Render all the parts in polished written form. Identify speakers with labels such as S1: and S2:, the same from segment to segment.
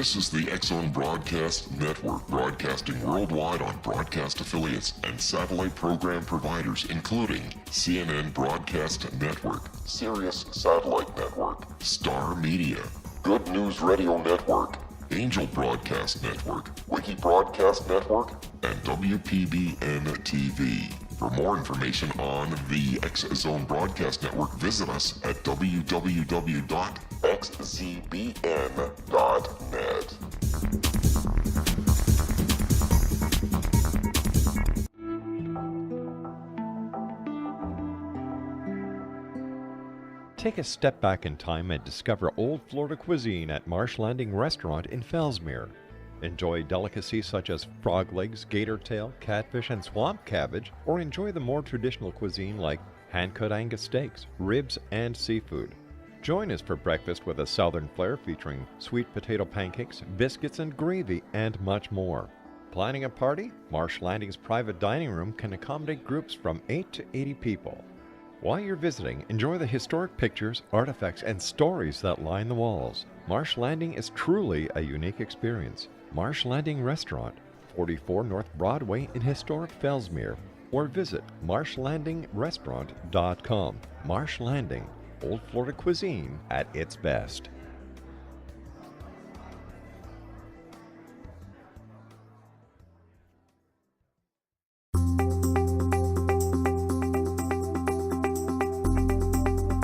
S1: This is the X-Zone Broadcast Network, broadcasting worldwide on broadcast affiliates and satellite program providers, including CNN Broadcast Network, Sirius Satellite Network, Star Media, Good News Radio Network, Angel Broadcast Network, Wiki Broadcast Network, and WPBN TV. For more information on the X-Zone Broadcast Network, visit us at www.xzbn.net.
S2: Take a step back in time and discover old Florida cuisine at Marsh Landing Restaurant in Fellsmere. Enjoy delicacies such as frog legs, gator tail, catfish, and swamp cabbage, or enjoy the more traditional cuisine like hand-cut Angus steaks, ribs, and seafood. Join us for breakfast with a southern flair featuring sweet potato pancakes, biscuits and gravy, and much more. Planning a party? Marsh Landing's private dining room can accommodate groups from 8 to 80 people. While you're visiting, enjoy the historic pictures, artifacts, and stories that line the walls. Marsh Landing is truly a unique experience. Marsh Landing Restaurant, 44 North Broadway in historic Fellsmere, or visit marshlandingrestaurant.com. Marsh Landing, Old Florida cuisine at its best.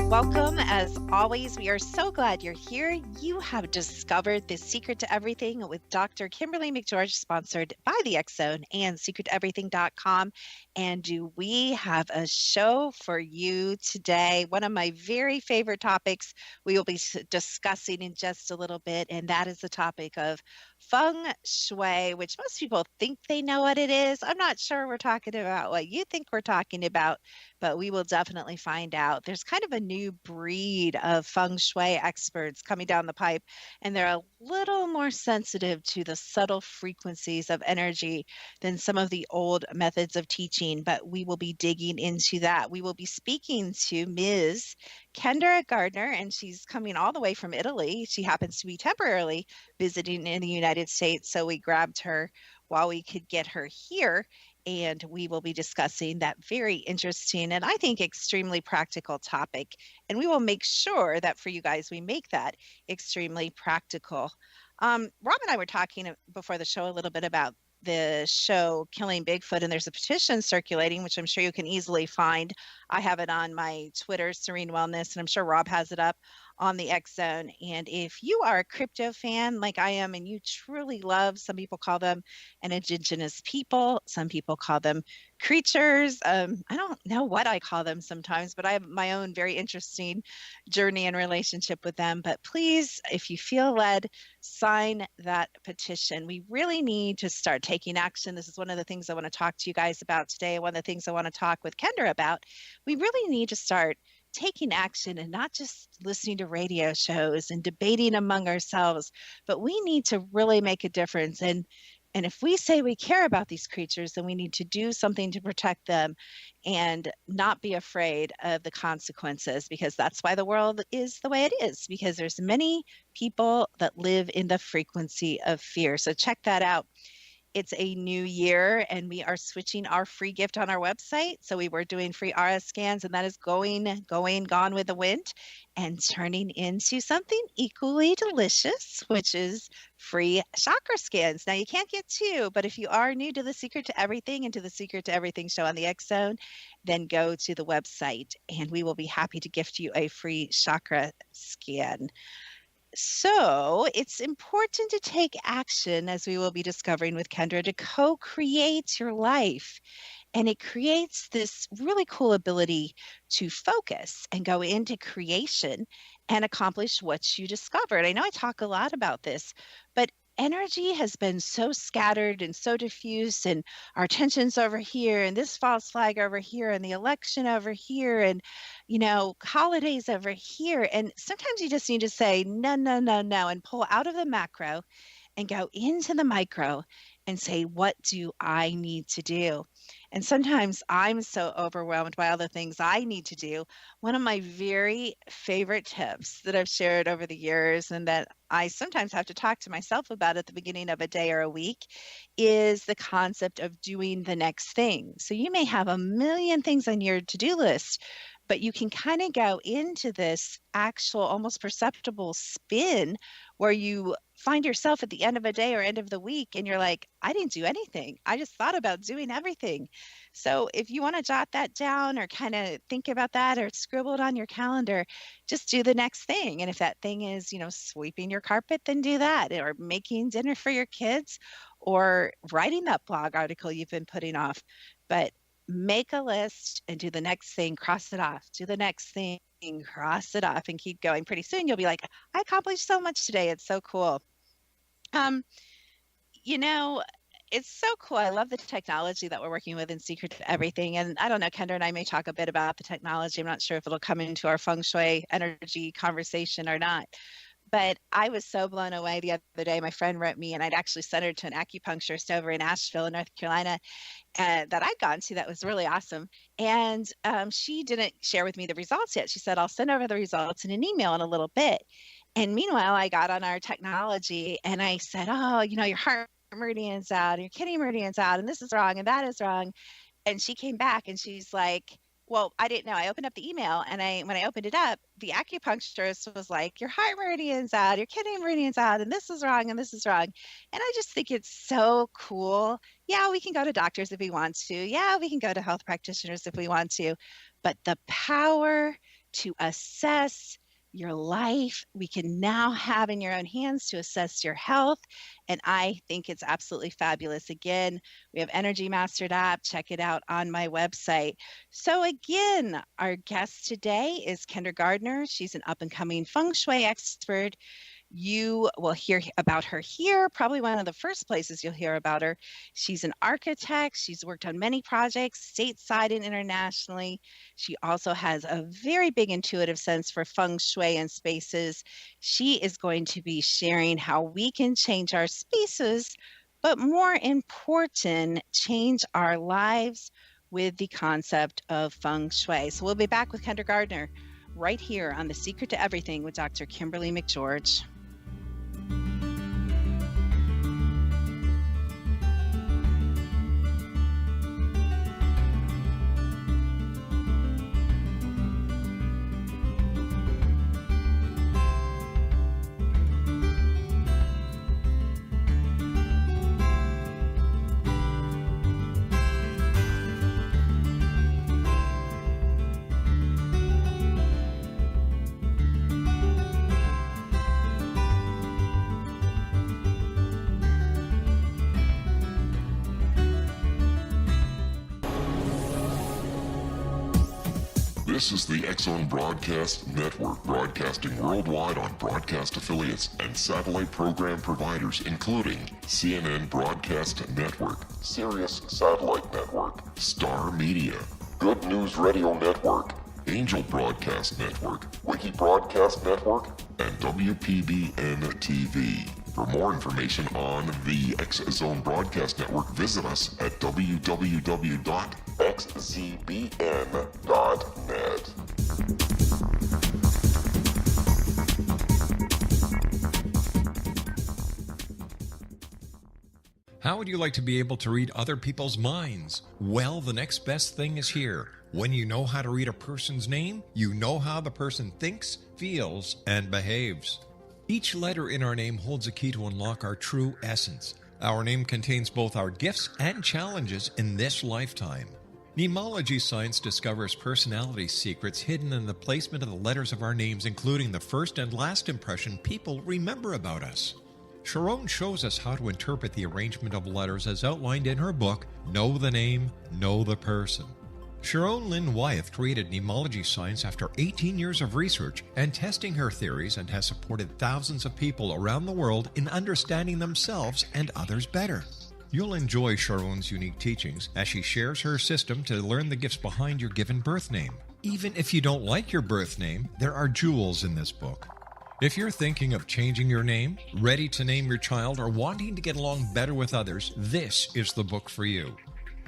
S3: Welcome, as always. We are so glad you're here. You have discovered the Secret to Everything with Dr. Kimberly McGeorge, sponsored by the X-Zone and secrettoeverything.com. And do we have a show for you today? One of my very favorite topics we will be discussing in just a little bit, and that is the topic of Feng Shui, which most people think they know what it is. I'm not sure we're talking about what you think we're talking about, but we will definitely find out. There's kind of a new breed of Feng Shui experts coming down the pipe, and they're a little more sensitive to the subtle frequencies of energy than some of the old methods of teaching, but we will be digging into that. We will be speaking to Ms. Kendra Gardner, and she's coming all the way from Italy. She happens to be temporarily visiting in the United States, so we grabbed her while we could get her here. And we will be discussing that very interesting and I think extremely practical topic. And we will make sure that for you guys, we make that extremely practical. Rob and I were talking before the show a little bit about the show Killing Bigfoot, and there's a petition circulating, which I'm sure you can easily find. I have it on my Twitter, Serene Wellness, and I'm sure Rob has it up on the X-Zone. And if you are a crypto fan like I am, and you truly love, some people call them an indigenous people, some people call them creatures. I don't know what I call them sometimes, but I have my own very interesting journey and relationship with them. But please, if you feel led, sign that petition. We really need to start taking action. This is one of the things I want to talk to you guys about today. One of the things I want to talk with Kendra about. We really need to start taking action and not just listening to radio shows and debating among ourselves, but we need to really make a difference. And if we say we care about these creatures, then we need to do something to protect them and not be afraid of the consequences, because that's why the world is the way it is, because there's many people that live in the frequency of fear. So check that out. It's a new year, and we are switching our free gift on our website. So we were doing free RS scans, and that is gone with the wind and turning into something equally delicious, which is free chakra scans. Now, you can't get two, but if you are new to the Secret to Everything and to the Secret to Everything show on the X-Zone, then go to the website, and we will be happy to gift you a free chakra scan. So it's important to take action, as we will be discovering with Kendra, to co-create your life. And it creates this really cool ability to focus and go into creation and accomplish what you discovered. I know I talk a lot about this, but energy has been so scattered and so diffuse, and our attention's over here, and this false flag over here, and the election over here, and holidays over here. And sometimes you just need to say no, no, no, no, and pull out of the macro and go into the micro and say, what do I need to do? And sometimes I'm so overwhelmed by all the things I need to do. One of my very favorite tips that I've shared over the years, and that I sometimes have to talk to myself about at the beginning of a day or a week, is the concept of doing the next thing. So you may have a million things on your to-do list, but you can kind of go into this actual, almost perceptible spin where you find yourself at the end of a day or end of the week and you're like, I didn't do anything. I just thought about doing everything. So if you want to jot that down or kind of think about that or scribble it on your calendar, just do the next thing. And if that thing is, sweeping your carpet, then do that, or making dinner for your kids, or writing that blog article you've been putting off. But make a list and do the next thing, cross it off, do the next thing, cross it off, and keep going. Pretty soon you'll be like, I accomplished so much today. It's so cool. It's so cool. I love the technology that we're working with in Secret to Everything. And I don't know, Kendra and I may talk a bit about the technology. I'm not sure if it'll come into our Feng Shui energy conversation or not. But I was so blown away the other day. My friend wrote me, and I'd actually sent her to an acupuncturist over in Asheville, North Carolina, that I'd gone to. That was really awesome. And she didn't share with me the results yet. She said, I'll send over the results in an email in a little bit. And meanwhile, I got on our technology and I said, oh, your heart meridian's out, and your kidney meridian's out, and this is wrong, and that is wrong. And she came back and she's like, well, I didn't know. I opened up the email, and when I opened it up, the acupuncturist was like, your heart meridian's out, your kidney meridian's out, and this is wrong, and this is wrong. And I just think it's so cool. Yeah, we can go to doctors if we want to. Yeah, we can go to health practitioners if we want to. But the power to assess your life, we can now have in your own hands to assess your health. And I think it's absolutely fabulous. Again, we have Energy Mastered app. Check it out on my website. So again, our guest today is Kendra Gardner. She's an up-and-coming Feng Shui expert. You will hear about her here, probably one of the first places you'll hear about her. She's an architect. She's worked on many projects, stateside and internationally. She also has a very big intuitive sense for Feng Shui and spaces. She is going to be sharing how we can change our spaces, but more important, change our lives with the concept of Feng Shui. So we'll be back with Kendra Gardner right here on The Secret to Everything with Dr. Kimberly McGeorge.
S1: This is the X-Zone Broadcast Network, broadcasting worldwide on broadcast affiliates and satellite program providers, including CNN Broadcast Network, Sirius Satellite Network, Star Media, Good News Radio Network, Angel Broadcast Network, Wiki Broadcast Network, and WPBN TV. For more information on the X-Zone Broadcast Network, visit us at www.xzbn.net.
S4: How would you like to be able to read other people's minds? Well, the next best thing is here. When you know how to read a person's name, you know how the person thinks, feels, and behaves. Each letter in our name holds a key to unlock our true essence. Our name contains both our gifts and challenges in this lifetime. Mnemology science discovers personality secrets hidden in the placement of the letters of our names, including the first and last impression people remember about us. Sharon shows us how to interpret the arrangement of letters as outlined in her book, Know the Name, Know the Person. Sharon Lynn Wyeth created mnemology science after 18 years of research and testing her theories, and has supported thousands of people around the world in understanding themselves and others better. You'll enjoy Sharon's unique teachings as she shares her system to learn the gifts behind your given birth name. Even if you don't like your birth name, there are jewels in this book. If you're thinking of changing your name, ready to name your child, or wanting to get along better with others, this is the book for you.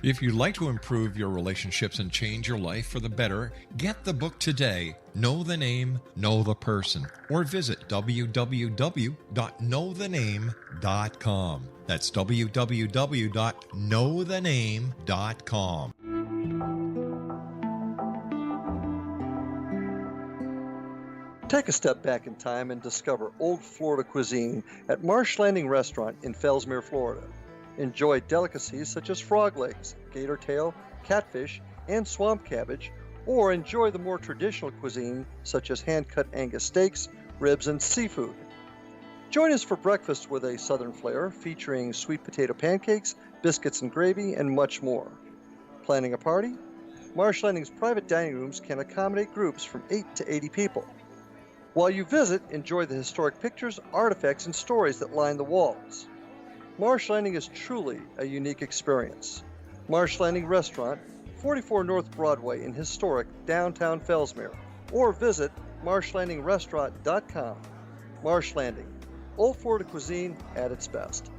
S4: If you'd like to improve your relationships and change your life for the better, get the book today, Know the Name, Know the Person, or visit www.knowthename.com. That's www.knowthename.com.
S5: Take a step back in time and discover old Florida cuisine at Marsh Landing Restaurant in Fellsmere, Florida. Enjoy delicacies such as frog legs, gator tail, catfish, and swamp cabbage, or enjoy the more traditional cuisine such as hand-cut Angus steaks, ribs, and seafood. Join us for breakfast with a southern flair featuring sweet potato pancakes, biscuits and gravy, and much more. Planning a party? Marsh Landing's private dining rooms can accommodate groups from 8 to 80 people. While you visit, enjoy the historic pictures, artifacts, and stories that line the walls. Marsh Landing is truly a unique experience. Marsh Landing Restaurant, 44 North Broadway in historic downtown Fellsmere, or visit marshlandingrestaurant.com. Marsh Landing, old Florida cuisine at its best.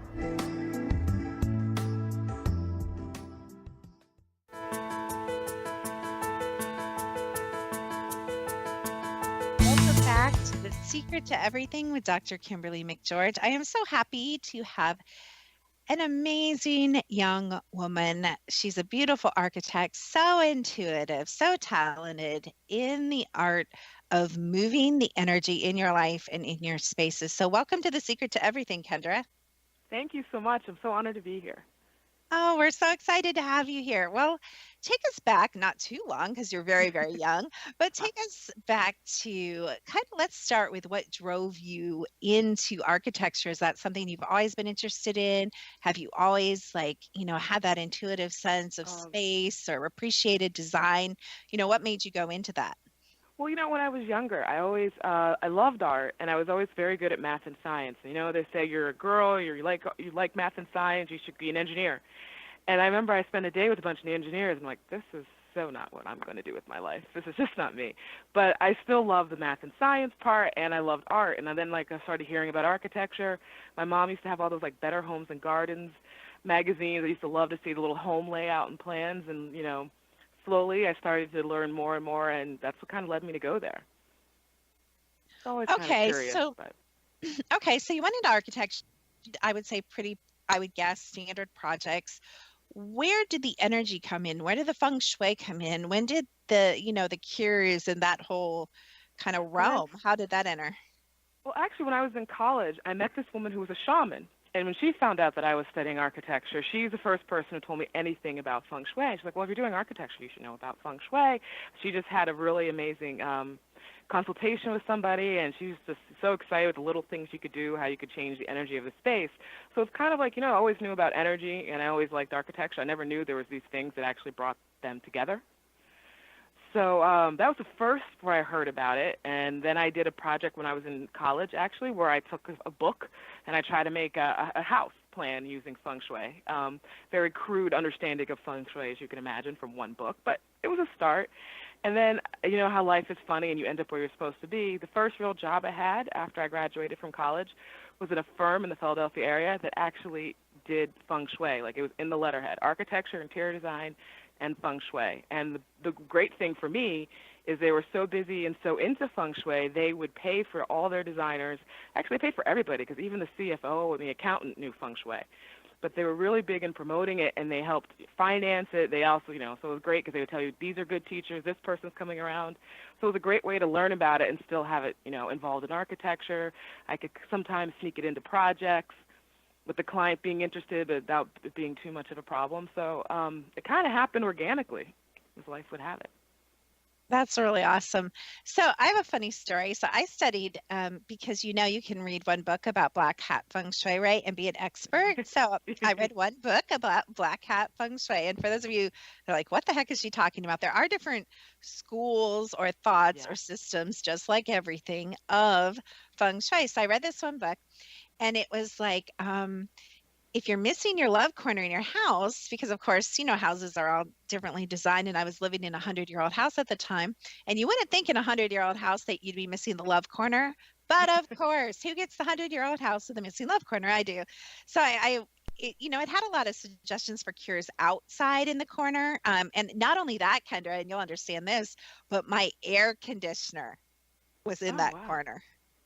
S3: Welcome back to The Secret to Everything with Dr. Kimberly McGeorge. I am so happy to have an amazing young woman. She's a beautiful architect, so intuitive, so talented in the art of moving the energy in your life and in your spaces. So welcome to The Secret to Everything, Kendra.
S6: Thank you so much. I'm so honored to be here.
S3: Oh, we're so excited to have you here. Well, take us back, not too long because you're very, very young, but take us back to let's start with what drove you into architecture. Is that something you've always been interested in? Have you always had that intuitive sense of space or appreciated design? What made you go into that?
S6: Well, when I was younger, I loved art, and I was always very good at math and science. They say you're a girl, you like math and science, you should be an engineer. And I remember I spent a day with a bunch of engineers. I'm like, this is so not what I'm going to do with my life. This is just not me. But I still love the math and science part, and I loved art. And then I started hearing about architecture. My mom used to have all those Better Homes and Gardens magazines. I used to love to see the little home layout and plans, and slowly I started to learn more and more, and that's what kind of led me to go there. It's always kind of curious,
S3: okay, so you went into architecture, I would say I would guess standard projects. Where did the energy come in? Where did the Feng Shui come in? When did the cures and that whole kind of realm, how did that enter?
S6: Well, actually, when I was in college, I met this woman who was a shaman. And when she found out that I was studying architecture, she's the first person who told me anything about Feng Shui. She's like, well, if you're doing architecture, you should know about Feng Shui. She just had a really amazing consultation with somebody, and she was just so excited with the little things you could do, how you could change the energy of the space. So it's kind of I always knew about energy, and I always liked architecture. I never knew there was these things that actually brought them together. So that was the first where I heard about it, and then I did a project when I was in college, actually, where I took a book and I tried to make a house plan using Feng Shui. Very crude understanding of Feng Shui, as you can imagine, from one book, but it was a start. And then, how life is funny and you end up where you're supposed to be. The first real job I had after I graduated from college was at a firm in the Philadelphia area that actually did Feng Shui. It was in the letterhead, architecture, interior design, and Feng Shui. And the great thing for me is they were so busy and so into Feng Shui, they would pay for all their designers. Actually, they paid for everybody because even the CFO and the accountant knew Feng Shui. But they were really big in promoting it, and they helped finance it. They also, so it was great because they would tell you, these are good teachers, this person's coming around. So it was a great way to learn about it and still have it, involved in architecture. I could sometimes sneak it into projects with the client being interested, but without it being too much of a problem. So it kind of happened organically, as life would have it.
S3: That's really awesome. So I have a funny story. So I studied because you can read one book about black hat Feng Shui, right, and be an expert. So I read one book about black hat Feng Shui. And for those of you that are like, what the heck is she talking about? There are different schools or thoughts or systems, just like everything, of Feng Shui. So I read this one book, and it was like, if you're missing your love corner in your house, because of course, houses are all differently designed, and I was living in a 100-year-old house at the time, and you wouldn't think in a 100-year-old house that you'd be missing the love corner, But of course, who gets the 100-year-old house with a missing love corner? I do. So it had a lot of suggestions for cures outside in the corner. And not only that, Kendra, and you'll understand this, but my air conditioner was in
S6: Oh,
S3: that
S6: wow.
S3: corner.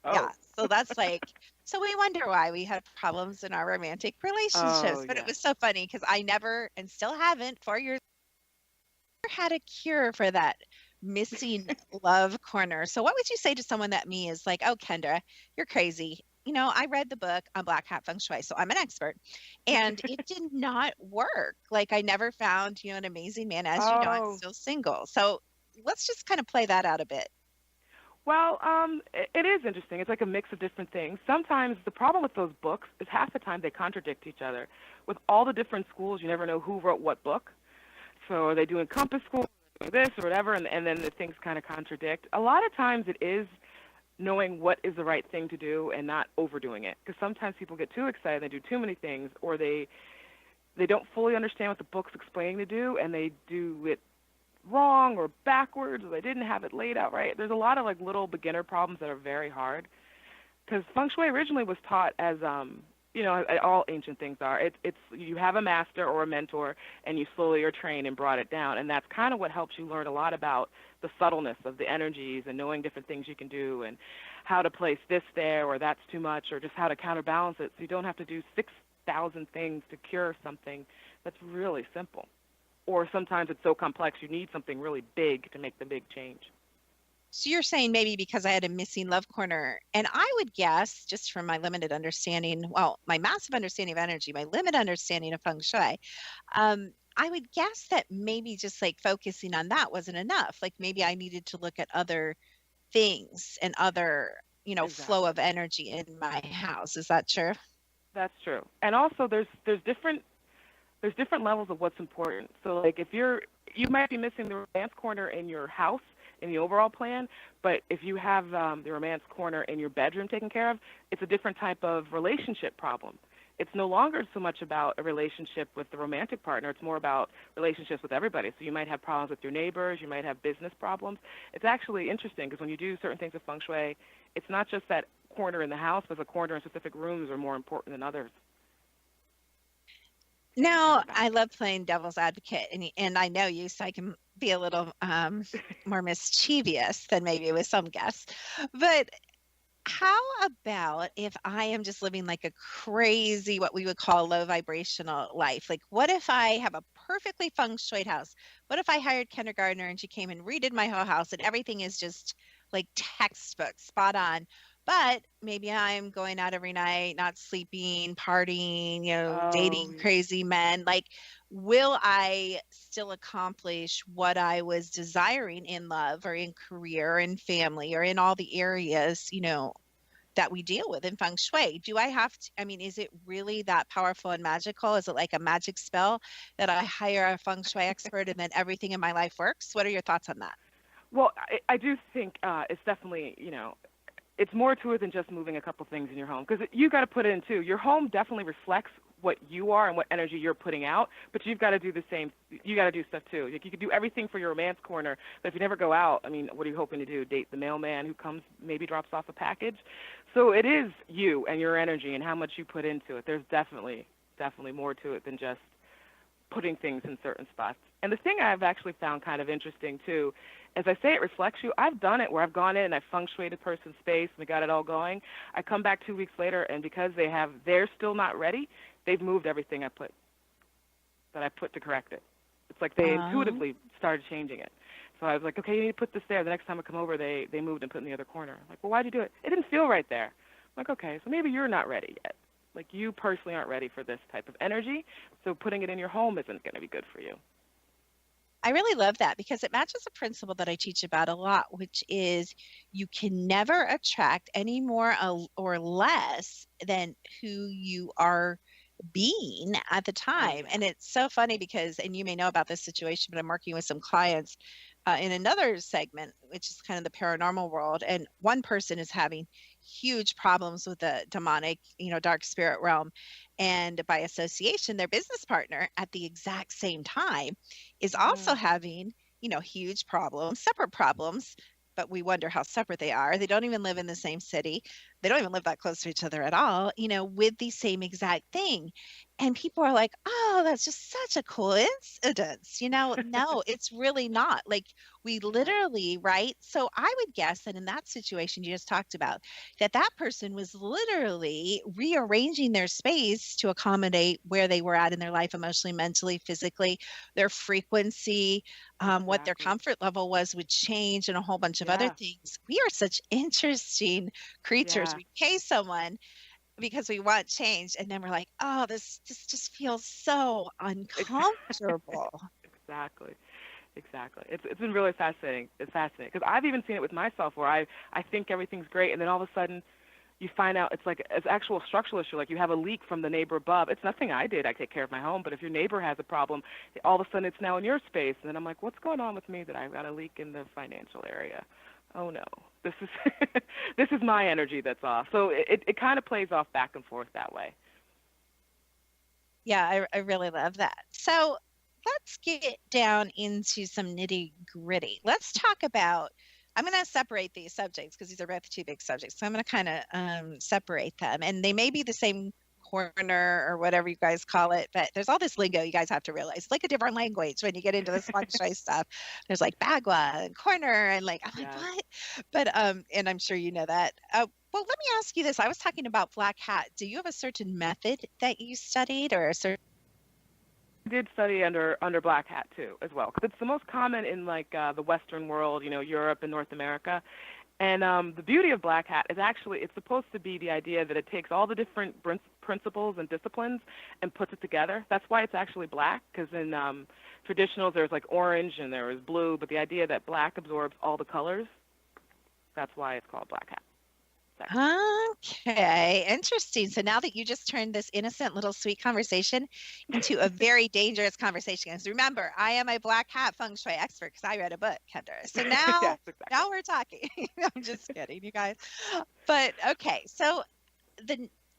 S3: Yeah.
S6: Oh.
S3: So that's like, so we wonder why we had problems in our romantic relationships.
S6: Oh,
S3: But it
S6: yeah.
S3: was so funny because I never, and still haven't, 4 years, never had a cure for that missing love corner. So what would you say to someone that me is like, oh, Kendra, you're crazy. I read the book on Black Hat Feng Shui, so I'm an expert, and it did not work. Like I never found, an amazing man. As you know, I'm
S6: Oh.
S3: still single. So let's just kind of play that out a bit.
S6: Well, it is interesting. It's like a mix of different things. Sometimes the problem with those books is half the time they contradict each other. With all the different schools, you never know who wrote what book. So are they doing compass school, doing this or whatever, and then the things kind of contradict. A lot of times it is knowing what is the right thing to do and not overdoing it. Because sometimes people get too excited, they do too many things, or they don't fully understand what the book's explaining to do, and they do it wrong or backwards, or they didn't have it laid out right. There's a lot of like little beginner problems that are very hard. Because Feng Shui originally was taught as all ancient things are. It's you have a master or a mentor, and you slowly are trained and brought it down, and that's kind of what helps you learn a lot about the subtleness of the energies and knowing different things you can do and how to place this there or that's too much, or just how to counterbalance it so you don't have to do 6,000 things to cure something that's really simple. Or sometimes it's so complex you need something really big to make the big change.
S3: So you're saying maybe because I had a missing love corner, and I would guess, just from my limited understanding, well, my massive understanding of energy, my limited understanding of Feng Shui, I would guess that maybe just like focusing on that wasn't enough. Like maybe I needed to look at other things and other, flow
S6: Exactly.
S3: of energy in my house. Is that true?
S6: That's true. And also there's different levels of what's important. So like if you might be missing the romance corner in your house in the overall plan, but if you have the romance corner in your bedroom taken care of, it's a different type of relationship problem. It's no longer so much about a relationship with the romantic partner. It's more about relationships with everybody. So you might have problems with your neighbors. You might have business problems. It's actually interesting because when you do certain things with Feng Shui, it's not just that corner in the house, but the corner in specific rooms are more important than others.
S3: Now, I love playing devil's advocate, and I know you, so I can be a little more mischievous than maybe with some guests. But how about if I am just living like a crazy, what we would call low vibrational life? Like, what if I have a perfectly feng shui house? What if I hired Kendra Gardner and she came and redid my whole house and everything is just like textbook, spot on? But maybe I'm going out every night, not sleeping, partying, dating crazy men. Like, will I still accomplish what I was desiring in love or in career and family or in all the areas, that we deal with in Feng Shui? Do I have to, is it really that powerful and magical? Is it like a magic spell that I hire a Feng Shui expert and then everything in my life works? What are your thoughts on that?
S6: Well, I do think it's definitely, it's more to it than just moving a couple things in your home, because you got to put it in too. Your home definitely reflects what you are and what energy you're putting out, but you've got to do the same. You got to do stuff too. Like you could do everything for your romance corner, but if you never go out, what are you hoping to do? Date the mailman who comes, maybe drops off a package? So it is you and your energy and how much you put into it. There's definitely more to it than just putting things in certain spots. And the thing I've actually found kind of interesting too, as I say, it reflects you. I've done it where I've gone in and I've feng shuied a person's space and we got it all going. I come back 2 weeks later, and because they're still not ready, they've moved everything I put to correct it. It's like they intuitively started changing it. So I was like, okay, you need to put this there. The next time I come over, they moved and put it in the other corner. I'm like, well, why'd you do it? It didn't feel right there. I'm like, okay, so maybe you're not ready yet. Like you personally aren't ready for this type of energy, so putting it in your home isn't going to be good for you.
S3: I really love that because it matches a principle that I teach about a lot, which is you can never attract any more or less than who you are being at the time. And it's so funny because, and you may know about this situation, but I'm working with some clients in another segment, which is kind of the paranormal world. And one person is having huge problems with the demonic, dark spirit realm. And by association, their business partner at the exact same time is also having, huge problems, separate problems but we wonder how separate they are. They don't even live in the same city. They don't even live that close to each other at all, with the same exact thing. And people are like, oh, that's just such a coincidence. No, it's really not. Like, we literally, right? So I would guess that in that situation you just talked about, that person was literally rearranging their space to accommodate where they were at in their life, emotionally, mentally, physically, their frequency, what their comfort level was would change, and a whole bunch of other things. We are such interesting creatures. We pay someone because we want change, and then we're like, oh, this just feels so uncomfortable.
S6: Exactly. It's been really fascinating. It's fascinating because I've even seen it with myself where I think everything's great, and then all of a sudden you find out it's like it's actual structural issue. Like you have a leak from the neighbor above. It's nothing I did. I take care of my home. But if your neighbor has a problem, all of a sudden it's now in your space. And then I'm like, what's going on with me that I've got a leak in the financial area? Oh no, this is this is my energy that's off. So it kind of plays off back and forth that way.
S3: Yeah, I really love that. So let's get down into some nitty gritty. Let's talk about, I'm going to separate these subjects because these are both two big subjects. So I'm going to kind of separate them, and they may be the same corner or whatever you guys call it, but there's all this lingo you guys have to realize. It's like a different language when you get into this feng shui stuff. There's like bagua and corner, and like, I'm like, what? But, and I'm sure you know that. Well, let me ask you this. I was talking about black hat. Do you have a certain method that you studied, or a certain?
S6: I did study under black hat too, as well, because it's the most common in like the Western world, Europe and North America. And the beauty of black hat is actually it's supposed to be the idea that it takes all the different principles and disciplines and puts it together. That's why it's actually black, because in traditionals there's like orange and there was blue, but the idea that black absorbs all the colors, that's why it's called black hat.
S3: Okay, interesting. So now that you just turned this innocent little sweet conversation into a very dangerous conversation, because remember, I am a black hat feng shui expert because I read a book, Kendra. So now,
S6: yes, exactly.
S3: Now we're talking. I'm just kidding, you guys. But okay, so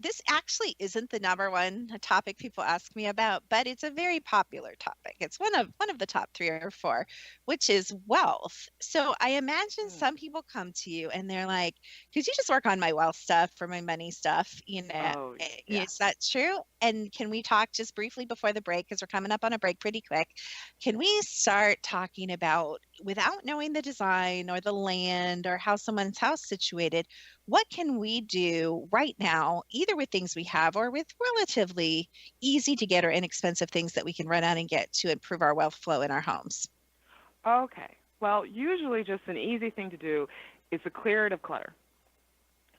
S3: this actually isn't the number one topic people ask me about, but it's a very popular topic. It's one of the top 3 or 4, which is wealth. So I imagine some people come to you and they're like, could you just work on my wealth stuff or my money stuff? Is that true? And can we talk just briefly before the break, because we're coming up on a break pretty quick? Can we start talking about, without knowing the design or the land or how someone's house is situated, what can we do right now, either with things we have or with relatively easy to get or inexpensive things that we can run out and get to improve our wealth flow in our homes?
S6: Okay. Well, usually just an easy thing to do is to clear it of clutter.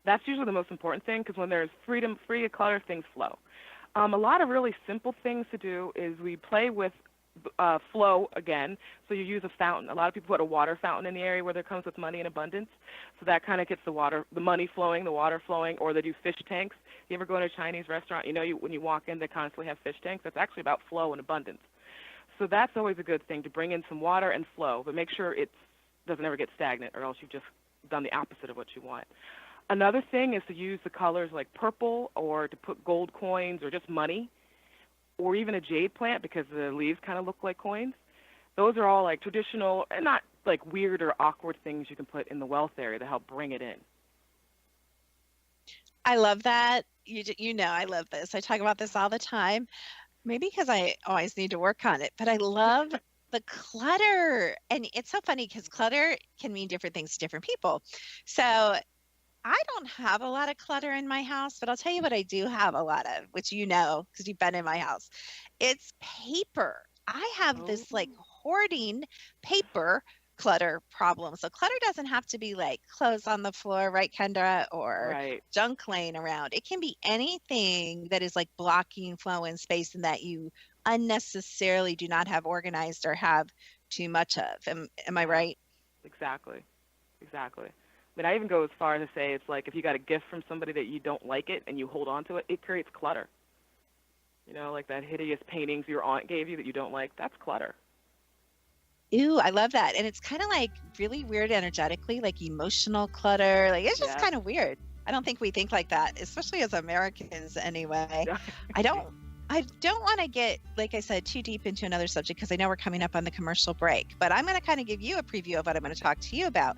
S6: That's usually the most important thing, because when there's freedom, free of clutter, things flow. A lot of really simple things to do is we play with flow again. So you use a fountain. A lot of people put a water fountain in the area where there comes with money in abundance. So that kind of gets the money flowing, the water flowing, or they do fish tanks. You ever go to a Chinese restaurant, when you walk in, they constantly have fish tanks. That's actually about flow and abundance. So that's always a good thing, to bring in some water and flow, but make sure it doesn't ever get stagnant, or else you've just done the opposite of what you want. Another thing is to use the colors like purple, or to put gold coins, or just money, or even a jade plant, because the leaves kind of look like coins. Those are all like traditional and not like weird or awkward things you can put in the wealth area to help bring it in.
S3: I love that. I love this. I talk about this all the time, maybe because I always need to work on it, but I love the clutter. And it's so funny because clutter can mean different things to different people. So I don't have a lot of clutter in my house, but I'll tell you what I do have a lot of, which because you've been in my house. It's paper. I have this like hoarding paper clutter problem. So clutter doesn't have to be like clothes on the floor, right, Kendra, or junk laying around. It can be anything that is like blocking flow and space, and that you unnecessarily do not have organized or have too much of. Am I right?
S6: Exactly. I mean, I even go as far as to say it's like if you got a gift from somebody that you don't like it and you hold on to it, it creates clutter. Like that hideous paintings your aunt gave you that you don't like, that's clutter.
S3: Ooh, I love that. And it's kind of like really weird energetically, like emotional clutter. Like it's just kind of weird. I don't think we think like that, especially as Americans anyway. I don't I don't want to get, like I said, too deep into another subject because I know we're coming up on the commercial break, but I'm going to kind of give you a preview of what I'm going to talk to you about.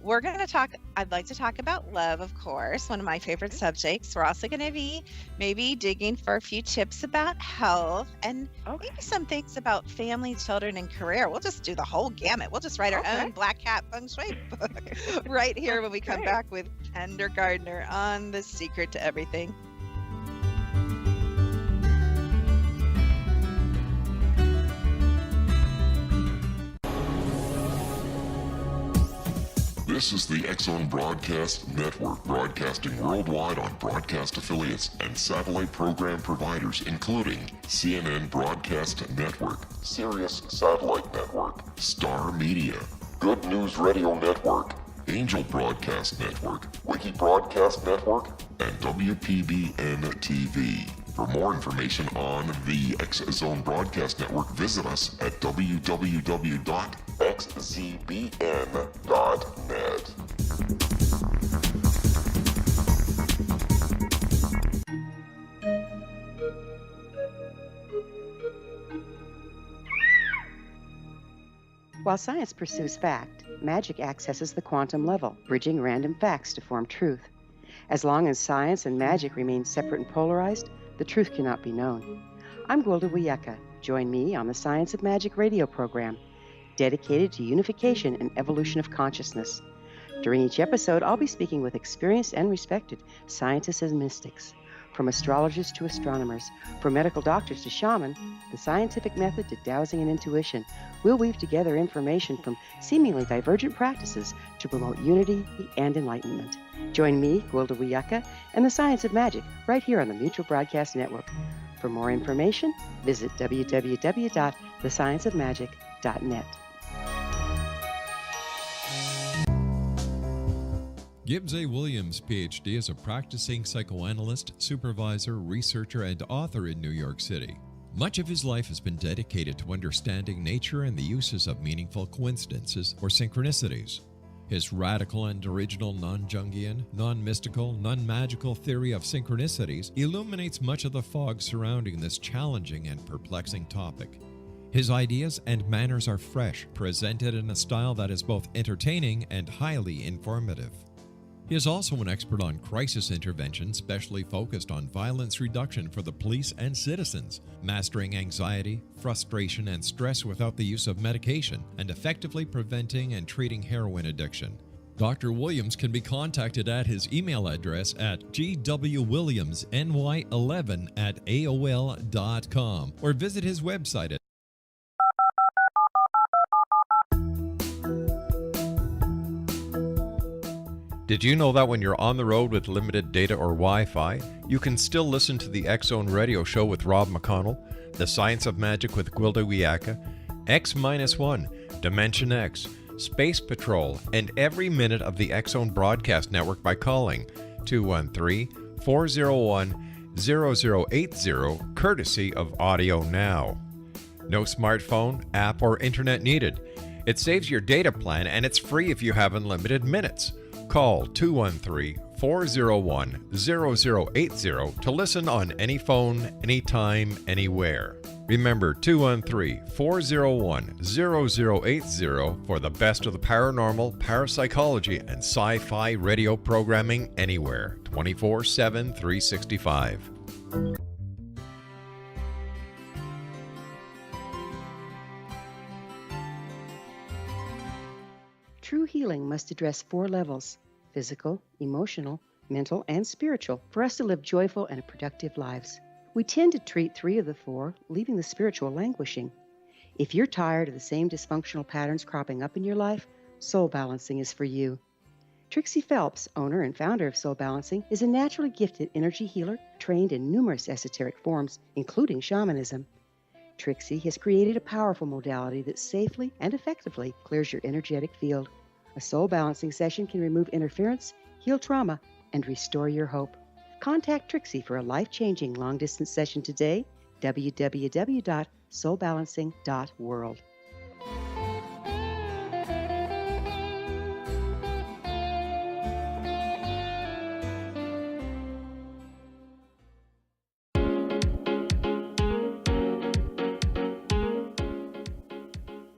S3: I'd like to talk about love, of course, one of my favorite subjects. We're also going to be maybe digging for a few tips about health and maybe some things about family, children, and career. We'll just do the whole gamut. We'll just write our own Black Hat Feng Shui book right here when we come back with Kendra Gardner on The Secret to Everything.
S1: This is the X-Zone Broadcast Network, broadcasting worldwide on broadcast affiliates and satellite program providers, including CNN Broadcast Network, Sirius Satellite Network, Star Media, Good News Radio Network, Angel Broadcast Network, Wiki Broadcast Network, and WPBN TV. For more information on the X-Zone Broadcast Network, visit us at www.xzbn.net.
S7: While science pursues fact, magic accesses the quantum level, bridging random facts to form truth. As long as science and magic remain separate and polarized, the truth cannot be known. I'm Gwilda Wiyaka. Join me on the Science of Magic radio program, dedicated to unification and evolution of consciousness. During each episode, I'll be speaking with experienced and respected scientists and mystics. From astrologers to astronomers, from medical doctors to shaman, the scientific method to dowsing and intuition, we'll weave together information from seemingly divergent practices to promote unity and enlightenment. Join me, Gwilda Wiyaka, and the Science of Magic right here on the Mutual Broadcast Network. For more information, visit www.thescienceofmagic.net.
S4: Gibbs A. Williams, Ph.D., is a practicing psychoanalyst, supervisor, researcher, and author in New York City. Much of his life has been dedicated to understanding nature and the uses of meaningful coincidences or synchronicities. His radical and original non-Jungian, non-mystical, non-magical theory of synchronicities illuminates much of the fog surrounding this challenging and perplexing topic. His ideas and manners are fresh, presented in a style that is both entertaining and highly informative. He is also an expert on crisis intervention, specially focused on violence reduction for the police and citizens, mastering anxiety, frustration, and stress without the use of medication, and effectively preventing and treating heroin addiction. Dr. Williams can be contacted at his email address at gwwilliamsny11@aol.com or visit his website at
S2: Did you know that when you're on the road with limited data or Wi-Fi, you can still listen to the X-Zone Radio Show with Rob McConnell, The Science of Magic with Gwilda Wiyaka, X-1, Dimension X, Space Patrol, and every minute of the X-Zone Broadcast Network by calling 213-401-0080, courtesy of Audio Now. No smartphone, app, or internet needed. It saves your data plan and it's free if you have unlimited minutes. Call 213-401-0080 to listen on any phone, anytime, anywhere. Remember 213-401-0080 for the best of the paranormal, parapsychology, and sci-fi radio programming anywhere, 24/7, 365.
S7: True healing must address 4 levels: physical, emotional, mental, and spiritual, for us to live joyful and productive lives. We tend to treat 3 of the 4, leaving the spiritual languishing. If you're tired of the same dysfunctional patterns cropping up in your life, soul balancing is for you. Trixie Phelps, owner and founder of Soul Balancing, is a naturally gifted energy healer trained in numerous esoteric forms, including shamanism. Trixie has created a powerful modality that safely and effectively clears your energetic field. A soul balancing session can remove interference, heal trauma, and restore your hope. Contact Trixie for a life-changing long-distance session today, www.soulbalancing.world.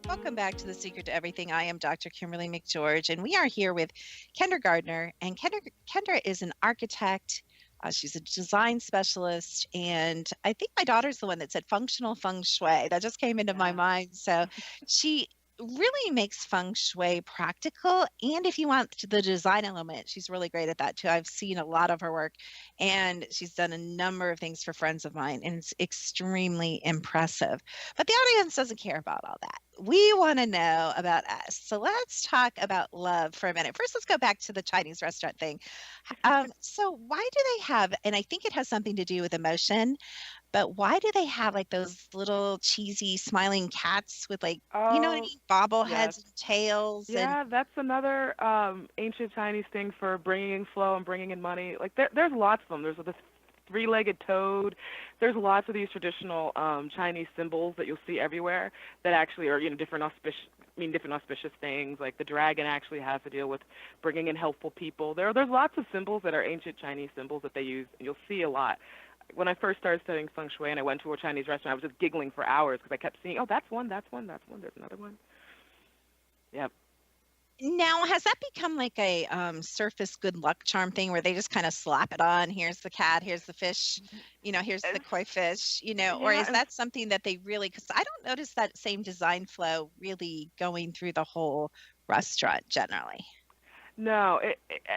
S3: Welcome back to The Secret to Everything. I am Dr. Kimberly McGeorge, and we are here with Kendra Gardner. And Kendra is an architect. She's a design specialist. And I think my daughter's the one that said functional feng shui. That just came into my mind. So she really makes feng shui practical. And if you want the design element, she's really great at that too. I've seen a lot of her work, and she's done a number of things for friends of mine, and it's extremely impressive. But the audience doesn't care about all that. We want to know about us. So let's talk about love for a minute. First, let's go back to the Chinese restaurant thing. So why do they have, and I think it has something to do with emotion, but why do they have like those little cheesy smiling cats with like, you know what I mean? Bobbleheads
S6: yes.
S3: and tails.
S6: Yeah, that's another ancient Chinese thing for bringing in flow and bringing in money. Like there's lots of them. There's this three-legged toad. There's lots of these traditional Chinese symbols that you'll see everywhere that actually are, different auspicious things. Like the dragon actually has to deal with bringing in helpful people. There's lots of symbols that are ancient Chinese symbols that they use, and you'll see a lot. When I first started studying feng shui and I went to a Chinese restaurant, I was just giggling for hours because I kept seeing, oh, that's one, there's another one. Yep.
S3: Now, has that become like a surface good luck charm thing where they just kind of slap it on? Here's the cat, here's the fish, here's the koi fish, or is that something that they really, because I don't notice that same design flow really going through the whole restaurant generally.
S6: No,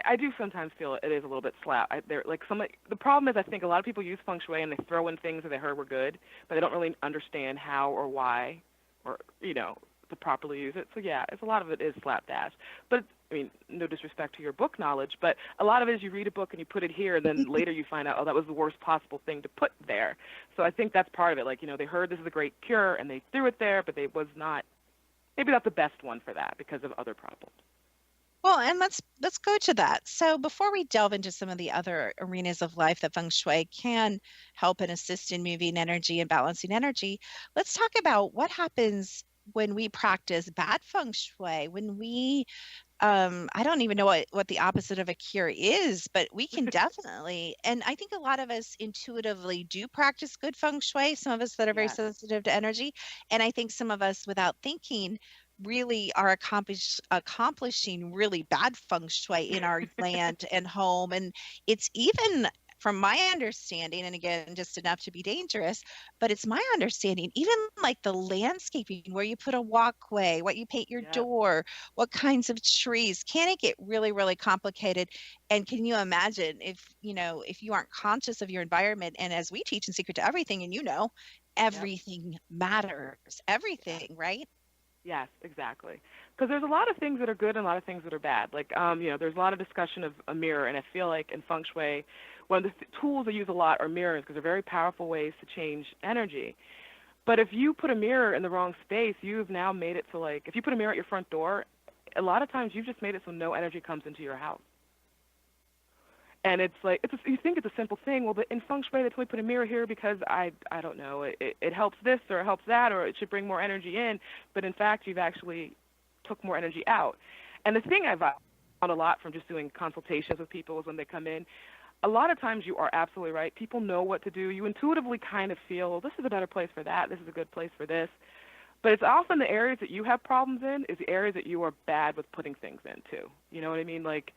S6: I do sometimes feel it is a little bit slap. The problem is I think a lot of people use feng shui and they throw in things that they heard were good, but they don't really understand how or why or, to properly use it. So yeah, a lot of it is slapdash. But I mean, no disrespect to your book knowledge, but a lot of it is you read a book and you put it here, and then later you find out, oh, that was the worst possible thing to put there. So I think that's part of it. Like, they heard this is a great cure and they threw it there, but it was not maybe not the best one for that because of other problems.
S3: Well, and let's go to that. So before we delve into some of the other arenas of life that feng shui can help and assist in moving energy and balancing energy, let's talk about what happens when we practice bad feng shui, when we I don't even know what the opposite of a cure is, but we can definitely, and I think a lot of us intuitively do practice good feng shui, some of us that are very sensitive to energy, and I think some of us without thinking really are accomplishing really bad feng shui in our land and home. And it's even, from my understanding, and again, just enough to be dangerous, but it's my understanding, even like the landscaping, where you put a walkway, what you paint your door, what kinds of trees, can it get really, really complicated? And can you imagine if you aren't conscious of your environment? And as we teach in Secret to Everything, and everything matters, everything, right?
S6: Yes, exactly. Because there's a lot of things that are good and a lot of things that are bad. Like, there's a lot of discussion of a mirror, and I feel like in feng shui, one of the tools I use a lot are mirrors because they're very powerful ways to change energy. But if you put a mirror in the wrong space, you've now made it so, like, if you put a mirror at your front door, a lot of times you've just made it so no energy comes into your house. And it's like, you think it's a simple thing. Well, but in feng shui, they told me put a mirror here because I don't know, it helps this or it helps that, or it should bring more energy in. But in fact, you've actually took more energy out. And the thing I've found a lot from just doing consultations with people is when they come in, a lot of times you are absolutely right. People know what to do. You intuitively kind of feel, well, this is a better place for that. This is a good place for this. But it's often the areas that you have problems in is the areas that you are bad with putting things in too. You know what I mean? Like,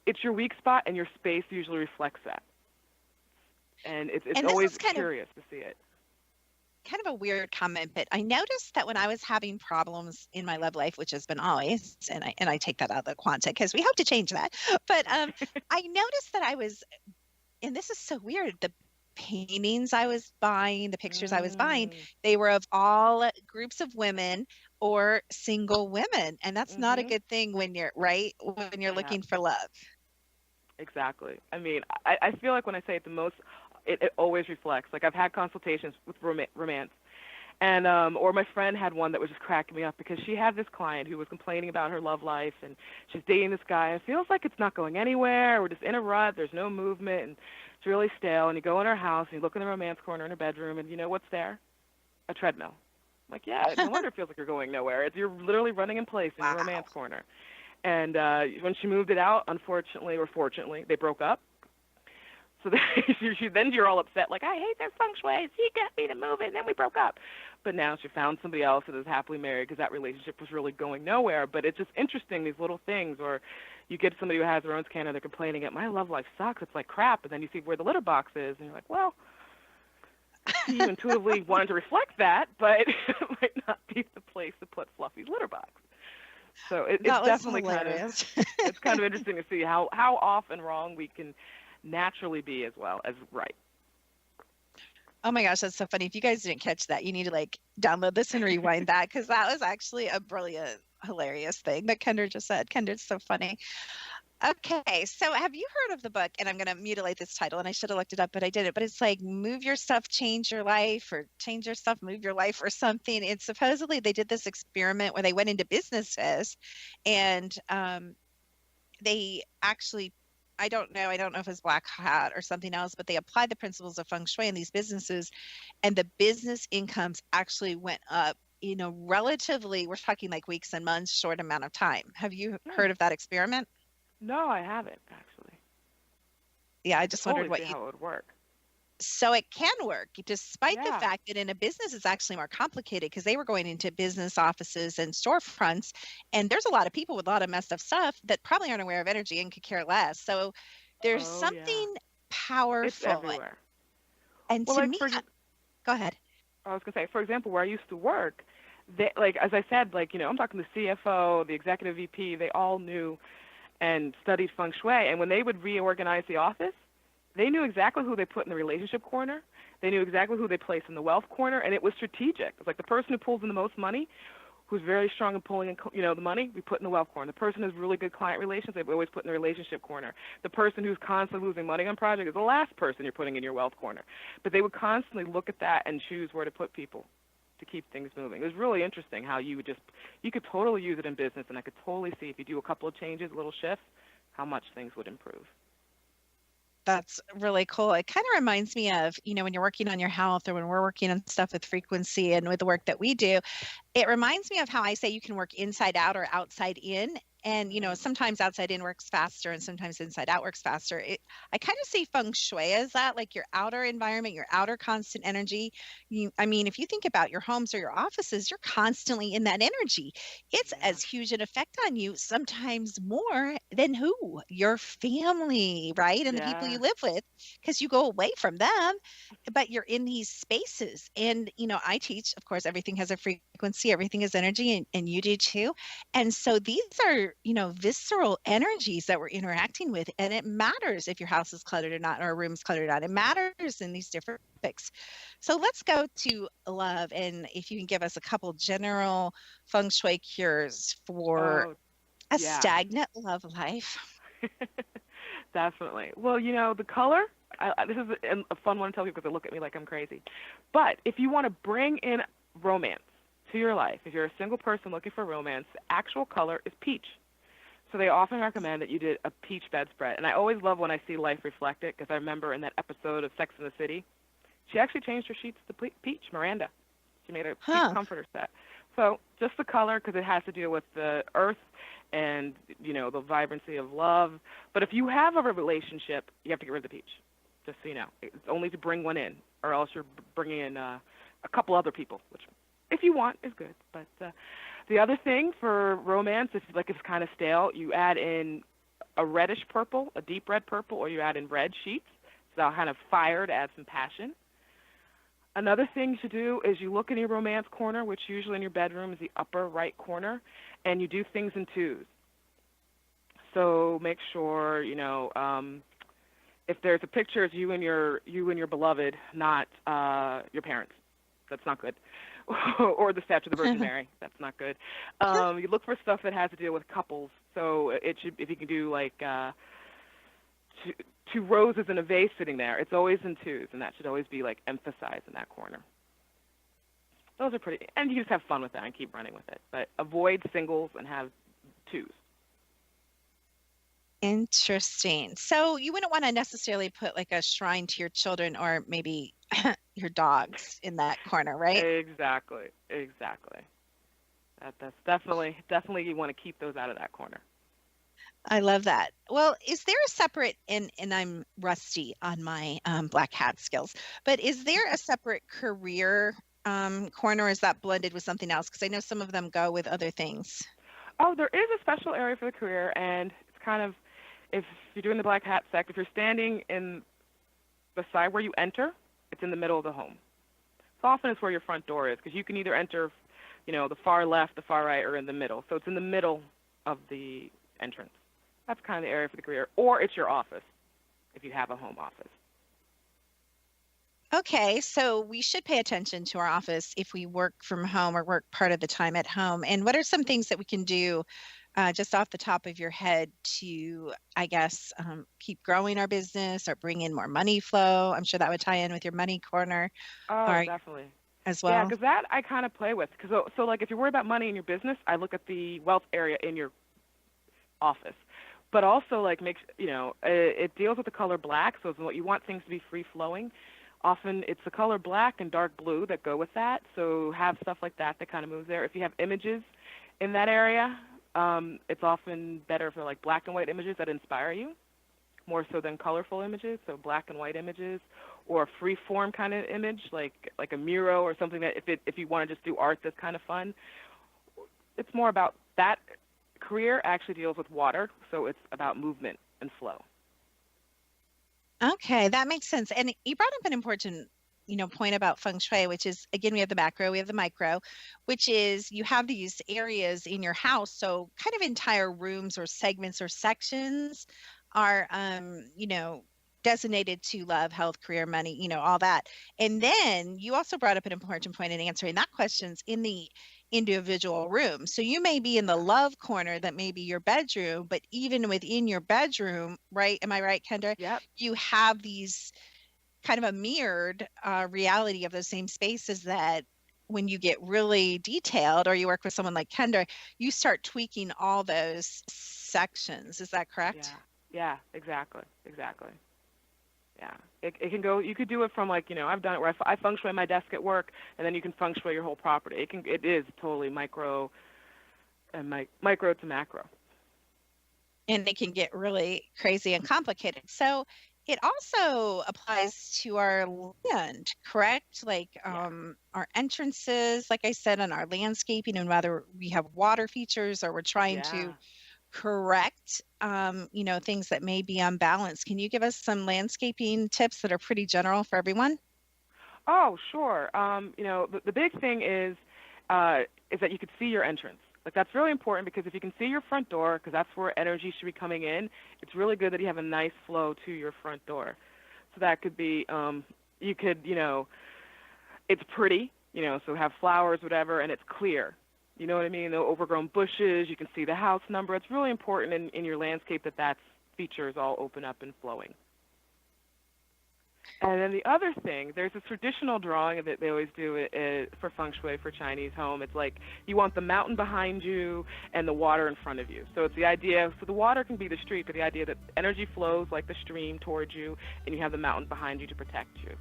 S6: it's your weak spot, and your space usually reflects that. And it's always curious to see it.
S3: Kind of a weird comment, but I noticed that when I was having problems in my love life, which has been always, and I take that out of the quanta because we hope to change that. But I noticed that I was, and this is so weird, the paintings I was buying, the pictures I was buying, they were of all groups of women or single women, and that's not a good thing when you're looking for love.
S6: Exactly. I mean, I feel like when I say it the most, it always reflects. Like, I've had consultations with romance, and or my friend had one that was just cracking me up because she had this client who was complaining about her love life, and she's dating this guy, and it feels like it's not going anywhere. We're just in a rut. There's no movement, and it's really stale. And you go in her house, and you look in the romance corner in her bedroom, and you know what's there? A treadmill. I'm like, yeah, no wonder it feels like you're going nowhere. You're literally running in place in your romance corner. And when she moved it out, unfortunately or fortunately, they broke up. So then you're all upset, like, I hate this feng shui. She got me to move it, and then we broke up. but now she found somebody else that is happily married because that relationship was really going nowhere. But it's just interesting, these little things, or you get somebody who has their own scanner, they're complaining at my love life sucks, it's like crap, and then you see where the litter box is, and you're like, well, you intuitively wanted to reflect that, but it might not be the place to put Fluffy's litter box. So it's definitely it's kind of interesting to see how off and wrong we can naturally be as well as right.
S3: Oh my gosh, that's so funny. If you guys didn't catch that, you need to like download this and rewind that, because that was actually a brilliant, hilarious thing that Kendra just said. Kendra's so funny. Okay, so have you heard of the book? And I'm going to mutilate this title, and I should have looked it up, but I didn't. But it's like Move Your Stuff, Change Your Life, or Change Your Stuff, Move Your Life, or something. And supposedly they did this experiment where they went into businesses, and they actually, I don't know if it's black hat or something else, but they applied the principles of Feng Shui in these businesses, and the business incomes actually went up, relatively, we're talking like weeks and months, short amount of time. Have you heard of that experiment?
S6: No, I haven't, actually.
S3: Yeah, I just wondered
S6: how it would work.
S3: So it can work, despite the fact that in a business it's actually more complicated, because they were going into business offices and storefronts, and there's a lot of people with a lot of messed up stuff that probably aren't aware of energy and could care less. So there's something powerful.
S6: It's everywhere.
S3: And
S6: well,
S3: to
S6: like
S3: me, go ahead.
S6: I was going to say, for example, where I used to work, they, like, as I said, like, I'm talking the CFO, the executive VP, they all knew and studied Feng Shui. And when they would reorganize the office, they knew exactly who they put in the relationship corner. They knew exactly who they placed in the wealth corner, and it was strategic. It's like the person who pulls in the most money, who's very strong in pulling in, the money, we put in the wealth corner. The person who's really good client relations, they always put in the relationship corner. The person who's constantly losing money on project is the last person you're putting in your wealth corner. But they would constantly look at that and choose where to put people to keep things moving. It was really interesting how you could totally use it in business, and I could totally see if you do a couple of changes, little shifts, how much things would improve.
S3: That's really cool. It kind of reminds me of, when you're working on your health, or when we're working on stuff with frequency and with the work that we do, it reminds me of how I say you can work inside out or outside in. And, sometimes outside in works faster, and sometimes inside out works faster. I kind of see Feng Shui as that, like your outer environment, your outer constant energy. If you think about your homes or your offices, you're constantly in that energy. It's as huge an effect on you, sometimes more than who? Your family, right? And the people you live with, because you go away from them, but you're in these spaces. And, I teach, of course, everything has a frequency, everything is energy, and you do too. And so these are, visceral energies that we're interacting with. And it matters if your house is cluttered or not, or a room's cluttered or not. It matters in these different topics. So let's go to love. And if you can give us a couple general Feng Shui cures for a stagnant love life.
S6: Definitely. Well, the color, this is a fun one to tell people because they look at me like I'm crazy. But if you want to bring in romance to your life, if you're a single person looking for romance, the actual color is peach. So they often recommend that you did a peach bedspread. And I always love when I see life reflected, because I remember in that episode of Sex and the City, she actually changed her sheets to peach, Miranda. She made a peach comforter set. So just the color, because it has to do with the earth and, the vibrancy of love. But if you have a relationship, you have to get rid of the peach, just so you know. It's only to bring one in, or else you're bringing in a couple other people, which, if you want, is good. But the other thing for romance, if it's kind of stale, you add in a reddish purple, a deep red purple, or you add in red sheets. So that'll kind of fire to add some passion. Another thing to do is you look in your romance corner, which usually in your bedroom is the upper right corner, and you do things in twos. So make sure, if there's a picture of you and your beloved, not your parents. That's not good. Or the statue of the Virgin Mary. That's not good. You look for stuff that has to deal with couples. So it should, if you can do like two roses in a vase sitting there, it's always in twos, and that should always be like emphasized in that corner. Those are pretty, and you just have fun with that and keep running with it. But avoid singles and have twos.
S3: Interesting. So you wouldn't want to necessarily put like a shrine to your children, or maybe your dogs in that corner, right?
S6: Exactly. That's definitely you want to keep those out of that corner.
S3: I love that. Well, is there a separate, and I'm rusty on my black hat skills, but is there a separate career corner, or is that blended with something else? Because I know some of them go with other things.
S6: Oh, there is a special area for the career, and it's kind of, if you're doing the black hat sect, if you're standing in the side where you enter, it's in the middle of the home. So often it's where your front door is, because you can either enter, the far left, the far right, or in the middle. So it's in the middle of the entrance. That's kind of the area for the career. Or it's your office, if you have a home office.
S3: Okay, so we should pay attention to our office if we work from home or work part of the time at home. And what are some things that we can do just off the top of your head to, I guess, keep growing our business or bring in more money flow? I'm sure that would tie in with your money corner.
S6: Oh, definitely.
S3: As well.
S6: Yeah, because that I kind of play with. So like if you're worried about money in your business, I look at the wealth area in your office. But also like it deals with the color black, so you want things to be free flowing. Often it's the color black and dark blue that go with that, so have stuff like that kind of moves there. If you have images in that area, it's often better for like black and white images that inspire you, more so than colorful images, so black and white images, or a free form kind of image, like a mural or something that if you want to just do art that's kind of fun. It's more about that. Career actually deals with water, so it's about movement and flow.
S3: Okay, that makes sense. And you brought up an important, point about Feng Shui, which is, again, we have the macro, we have the micro, which is you have these areas in your house. So kind of entire rooms or segments or sections are, designated to love, health, career, money, all that. And then you also brought up an important point in answering that question's in the individual room. So you may be in the love corner that may be your bedroom, but even within your bedroom, right? Am I right, Kendra?
S6: Yep.
S3: You have these kind of a mirrored reality of those same spaces that when you get really detailed or you work with someone like Kendra, you start tweaking all those sections. Is that correct?
S6: Yeah, exactly. Yeah, it can go. You could do it from I've done it where I feng shui my desk at work, and then you can feng shui your whole property. It is totally micro and micro to macro.
S3: And it can get really crazy and complicated. So it also applies to our land, correct? Like our entrances, like I said, on our landscaping, and whether we have water features or we're trying to correct, things that may be unbalanced. Can you give us some landscaping tips that are pretty general for everyone?
S6: Oh, sure. The big thing is that you could see your entrance. Like that's really important because if you can see your front door, because that's where energy should be coming in, it's really good that you have a nice flow to your front door. So that could be, it's pretty, so have flowers, whatever, and it's clear. You know what I mean? No overgrown bushes. You can see the house number. It's really important in your landscape that features all open up and flowing. And then the other thing, there's a traditional drawing that they always do for Feng Shui for Chinese home. It's like you want the mountain behind you and the water in front of you. So it's the idea, so the water can be the street, but the idea that energy flows like the stream towards you and you have the mountain behind you to protect you.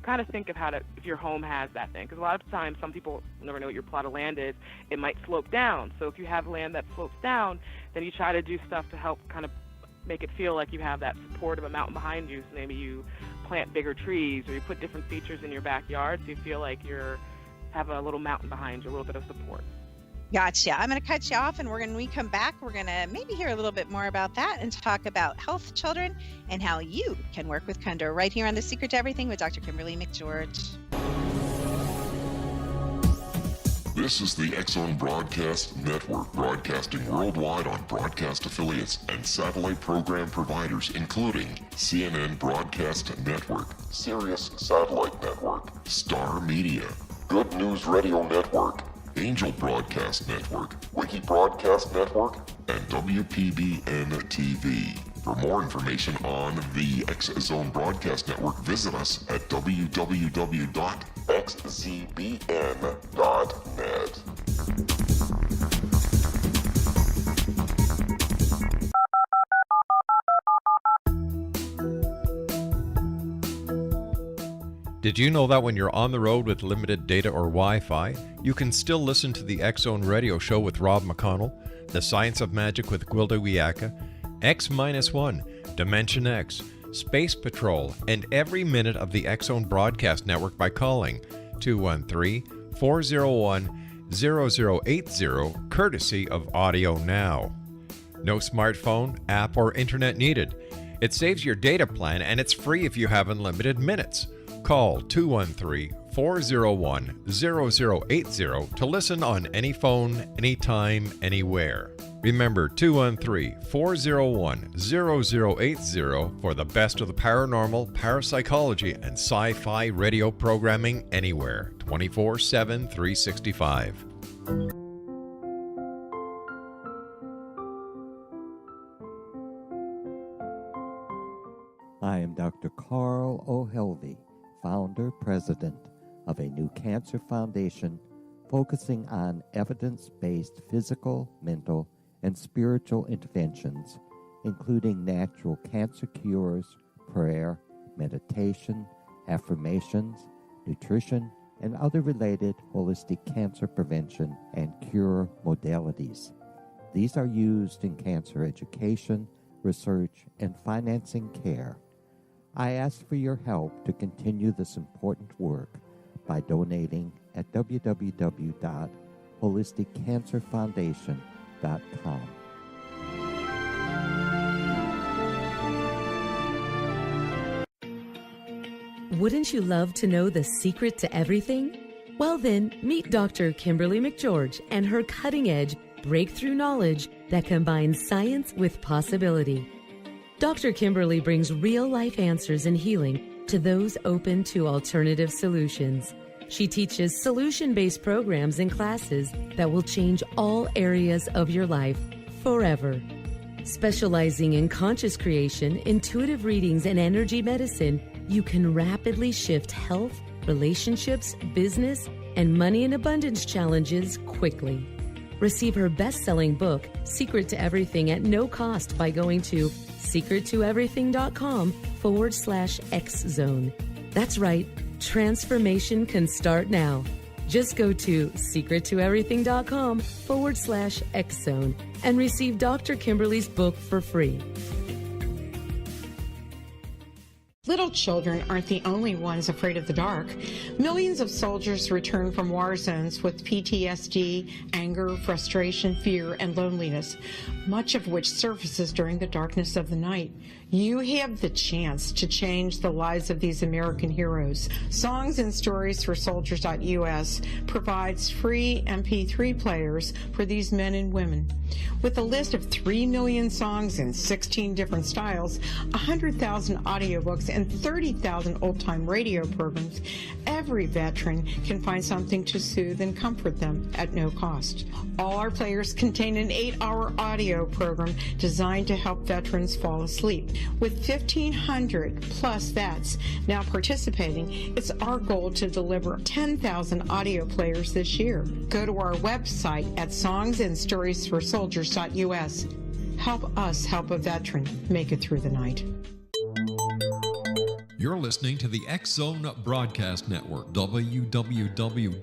S6: Kind of think of if your home has that thing, because a lot of times some people never know what your plot of land is. It might slope down, so if you have land that slopes down, then you try to do stuff to help kind of make it feel like you have that support of a mountain behind you. So maybe you plant bigger trees, or you put different features in your backyard so you feel like have a little mountain behind you, a little bit of support.
S3: Gotcha. I'm going to cut you off, and when we come back, we're going to maybe hear a little bit more about that and talk about health, children, and how you can work with Kendra right here on The Secret to Everything with Dr. Kimberly McGeorge.
S1: This is the X-Zone Broadcast Network, broadcasting worldwide on broadcast affiliates and satellite program providers, including CNN Broadcast Network, Sirius Satellite Network, Star Media, Good News Radio Network, Angel Broadcast Network, Wiki Broadcast Network, and WPBN TV. For more information on the X-Zone Broadcast Network, visit us at www.xzbn.net.
S2: Did you know that when you're on the road with limited data or Wi-Fi, you can still listen to the X-Zone Radio Show with Rob McConnell, The Science of Magic with Gwilda Wiyaka, X-1, Dimension X, Space Patrol, and every minute of the X-Zone Broadcast Network by calling 213-401-0080, courtesy of Audio Now. No smartphone, app, or internet needed. It saves your data plan and it's free if you have unlimited minutes. Call 213-401-0080 to listen on any phone, anytime, anywhere. Remember 213-401-0080 for the best of the paranormal, parapsychology, and sci-fi radio programming anywhere, 24/7, 365.
S8: I am Dr. Carl O'Helvey, founder, president of a new cancer foundation focusing on evidence-based physical, mental, and spiritual interventions, including natural cancer cures, prayer, meditation, affirmations, nutrition, and other related holistic cancer prevention and cure modalities. These are used in cancer education, research, and financing care. I ask for your help to continue this important work by donating at www.holisticcancerfoundation.com.
S9: Wouldn't you love to know the secret to everything? Well then, meet Dr. Kimberly McGeorge and her cutting-edge breakthrough knowledge that combines science with possibility. Dr. Kimberly brings real-life answers and healing to those open to alternative solutions. She teaches solution-based programs and classes that will change all areas of your life forever. Specializing in conscious creation, intuitive readings, and energy medicine, you can rapidly shift health, relationships, business, and money and abundance challenges quickly. Receive her best-selling book, Secret to Everything, at no cost by going to secrettoeverything.com/X-Zone. That's right, transformation can start now. Just go to secrettoeverything.com/X-Zone and receive Dr. Kimberly's book for free.
S10: Little children aren't the only ones afraid of the dark. Millions of soldiers return from war zones with PTSD, anger, frustration, fear, and loneliness, much of which surfaces during the darkness of the night. You have the chance to change the lives of these American heroes. Songs and Stories for Soldiers.us provides free MP3 players for these men and women. With a list of 3 million songs in 16 different styles, 100,000 audiobooks, and 30,000 old-time radio programs, every veteran can find something to soothe and comfort them at no cost. All our players contain an 8-hour audio program designed to help veterans fall asleep. With 1,500 plus vets now participating, it's our goal to deliver 10,000 audio players this year. Go to our website at songsandstoriesforsoldiers.us. Help us help a veteran make it through the night.
S4: You're listening to the X-Zone Broadcast Network, www.xzbn.net.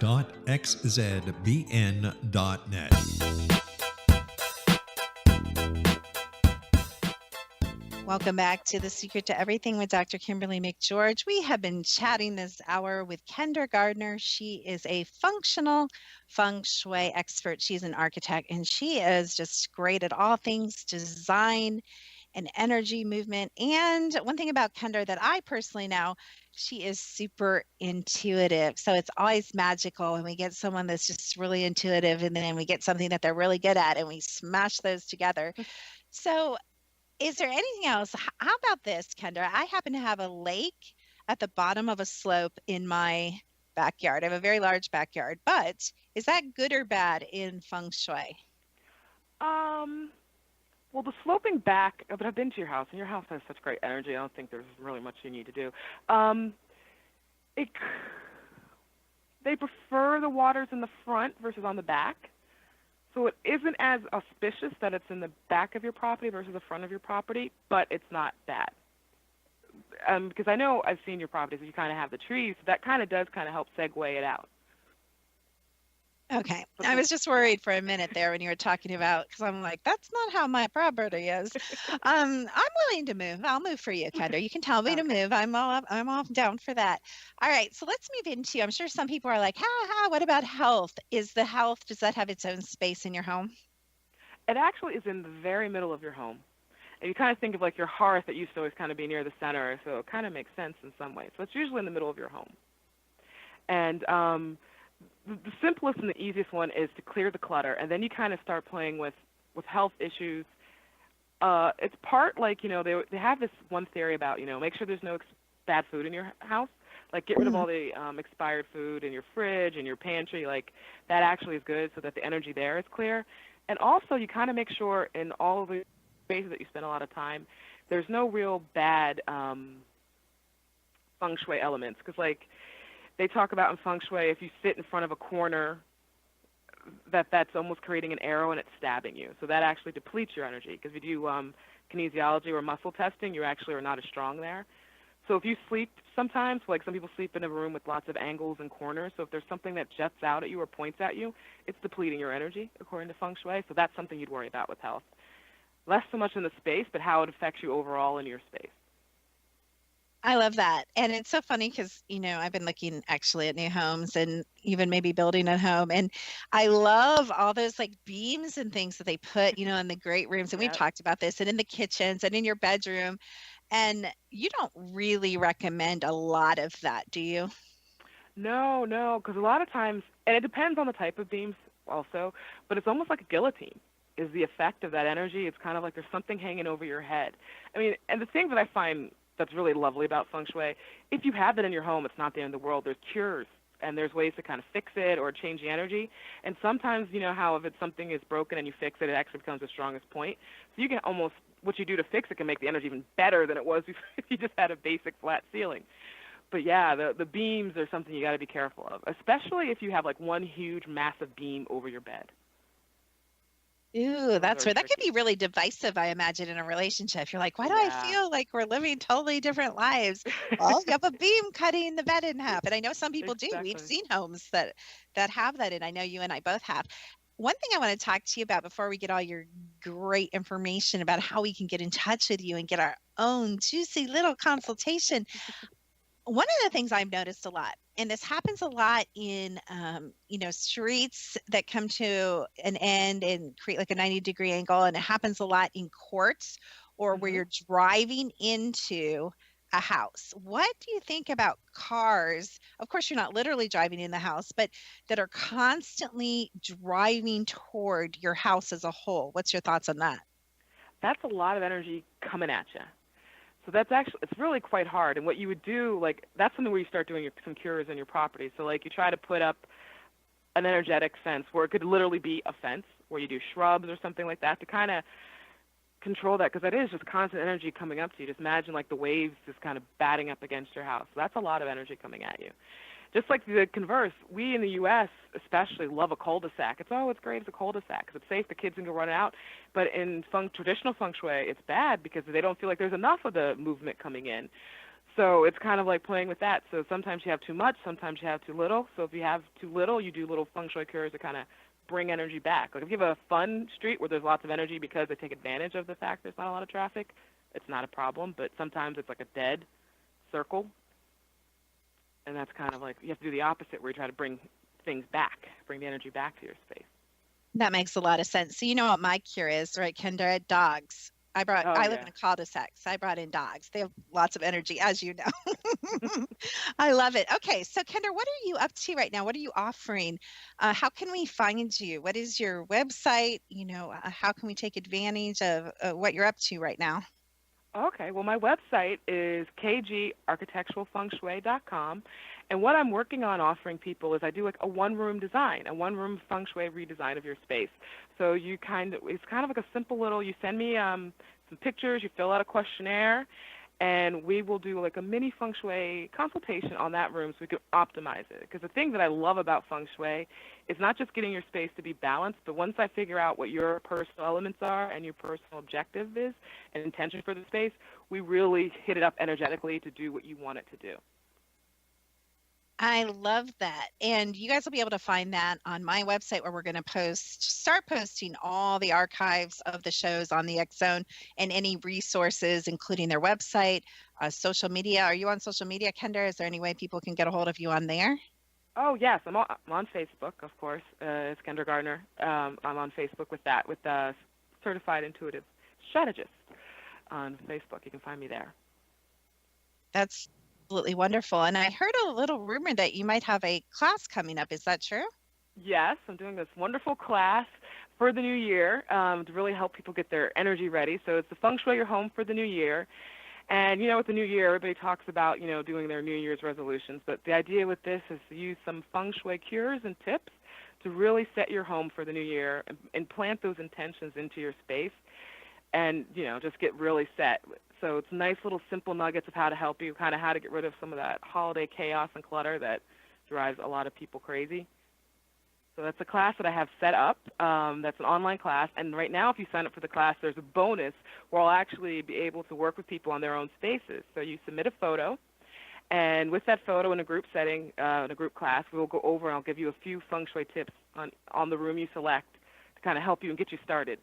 S3: Welcome back to The Secret to Everything with Dr. Kimberly McGeorge. We have been chatting this hour with Kendra Gardner. She is a functional Feng Shui expert. She's an architect, and she is just great at all things design and energy movement. And one thing about Kendra that I personally know, she is super intuitive. So it's always magical when we get someone that's just really intuitive, and then we get something that they're really good at, and we smash those together. So is there anything else? How about this, Kendra? I happen to have a lake at the bottom of a slope in my backyard. I have a very large backyard, but is that good or bad in Feng Shui?
S6: Well, the sloping back, but I've been to your house, and your house has such great energy. I don't think there's really much you need to do. They prefer the waters in the front versus on the back. So it isn't as auspicious that it's in the back of your property versus the front of your property, but it's not bad. Because I know I've seen your properties, you kind of have the trees. So that kind of does kind of help segue it out.
S3: Okay. I was just worried for a minute there when you were talking about, because I'm like, that's not how my property is. I'm willing to move. I'll move for you, Kendra. You can tell me to move. I'm all down for that. All right. So let's move into, I'm sure some people are like, what about health? Does that have its own space in your home?
S6: It actually is in the very middle of your home. And you kind of think of like your hearth that used to always kind of be near the center, so it kind of makes sense in some ways. So it's usually in the middle of your home. And the simplest and the easiest one is to clear the clutter, and then you kind of start playing with health issues. It's part like, they have this one theory about, make sure there's no bad food in your house. Like, get rid of all the expired food in your fridge and your pantry. Like, that actually is good so that the energy there is clear. And also, you kind of make sure in all of the spaces that you spend a lot of time, there's no real bad Feng Shui elements. Because, like, they talk about in Feng Shui, if you sit in front of a corner, that's almost creating an arrow and it's stabbing you. So that actually depletes your energy. Because if you do kinesiology or muscle testing, you actually are not as strong there. So if you sleep sometimes, like some people sleep in a room with lots of angles and corners, so if there's something that juts out at you or points at you, it's depleting your energy, according to Feng Shui. So that's something you'd worry about with health. Less so much in the space, but how it affects you overall in your space.
S3: I love that. And it's so funny because, I've been looking actually at new homes and even maybe building a home. And I love all those like beams and things that they put, in the great rooms. And we've talked about this, and in the kitchens and in your bedroom. And you don't really recommend a lot of that, do you?
S6: No, because a lot of times, and it depends on the type of beams also, but it's almost like a guillotine is the effect of that energy. It's kind of like there's something hanging over your head. I mean, and the thing that I find that's really lovely about Feng Shui, if you have that in your home, it's not the end of the world. There's cures, and there's ways to kind of fix it or change the energy. And sometimes, how if it's something is broken and you fix it, it actually becomes the strongest point. So you can almost, what you do to fix it can make the energy even better than it was if you just had a basic flat ceiling. But yeah, the beams are something you got to be careful of, especially if you have like one huge massive beam over your bed.
S3: Ooh, that's right. That could be really divisive, I imagine, in a relationship. You're like, why do I feel like we're living totally different lives? Well, you have a beam cutting the bed in half. And I know some people do. We've seen homes that have that, and I know you and I both have. One thing I want to talk to you about before we get all your great information about how we can get in touch with you and get our own juicy little consultation. One of the things I've noticed a lot, and this happens a lot in, streets that come to an end and create like a 90-degree angle, and it happens a lot in courts or where you're driving into a house. What do you think about cars? Of course, you're not literally driving in the house, but that are constantly driving toward your house as a whole. What's your thoughts on that?
S6: That's a lot of energy coming at you. So that's actually, it's really quite hard. And what you would do, like, that's something where you start doing some cures on your property. So, like, you try to put up an energetic fence where it could literally be a fence, where you do shrubs or something like that to kind of control that, because that is just constant energy coming up to you. Just imagine, like, the waves just kind of batting up against your house. So that's a lot of energy coming at you. Just like the converse, we in the U.S. especially love a cul-de-sac. It's great as a cul-de-sac because it's safe, the kids can go run out. But in traditional Feng Shui, it's bad because they don't feel like there's enough of the movement coming in. So it's kind of like playing with that. So sometimes you have too much, sometimes you have too little. So if you have too little, you do little Feng Shui cures to kind of bring energy back. Like if you have a fun street where there's lots of energy because they take advantage of the fact there's not a lot of traffic, it's not a problem. But sometimes it's like a dead circle. And that's kind of like, you have to do the opposite where you try to bring things back, bring the energy back to your space.
S3: That makes a lot of sense. So you know what my cure is, right, Kendra? Dogs. I live in a cul-de-sac, so I brought in dogs. They have lots of energy, as you know. I love it. Okay, so Kendra, what are you up to right now? What are you offering? How can we find you? What is your website? How can we take advantage of what you're up to right now?
S6: Okay, well, my website is kgarchitecturalfengshui.com, and what I'm working on offering people is I do like a one-room design, a one-room Feng Shui redesign of your space. So it's kind of like a simple little, you send me some pictures, you fill out a questionnaire, and we will do like a mini Feng Shui consultation on that room so we can optimize it. Because the thing that I love about Feng Shui is not just getting your space to be balanced, but once I figure out what your personal elements are and your personal objective is and intention for the space, we really hit it up energetically to do what you want it to do.
S3: I love that. And you guys will be able to find that on my website where we're going to start posting all the archives of the shows on the X Zone and any resources, including their website, social media. Are you on social media, Kendra? Is there any way people can get a hold of you on there?
S6: Oh, yes, I'm on Facebook, of course. It's Kendra Gardner. I'm on Facebook with Certified Intuitive Strategist on Facebook. You can find me there.
S3: That's absolutely wonderful. And I heard a little rumor that you might have a class coming up. Is that true?
S6: Yes, I'm doing this wonderful class for the new year to really help people get their energy ready. So it's the Feng Shui Your Home for the new year. And, with the new year, everybody talks about, doing their New Year's resolutions. But the idea with this is to use some Feng Shui cures and tips to really set your home for the new year and plant those intentions into your space and, just get really set. So it's nice little simple nuggets of how to help you, kind of how to get rid of some of that holiday chaos and clutter that drives a lot of people crazy. So that's a class that I have set up. That's an online class. And right now, if you sign up for the class, there's a bonus where I'll actually be able to work with people on their own spaces. So you submit a photo. And with that photo in a group setting, in a group class, we'll go over and I'll give you a few Feng Shui tips on the room you select to kind of help you and get you started.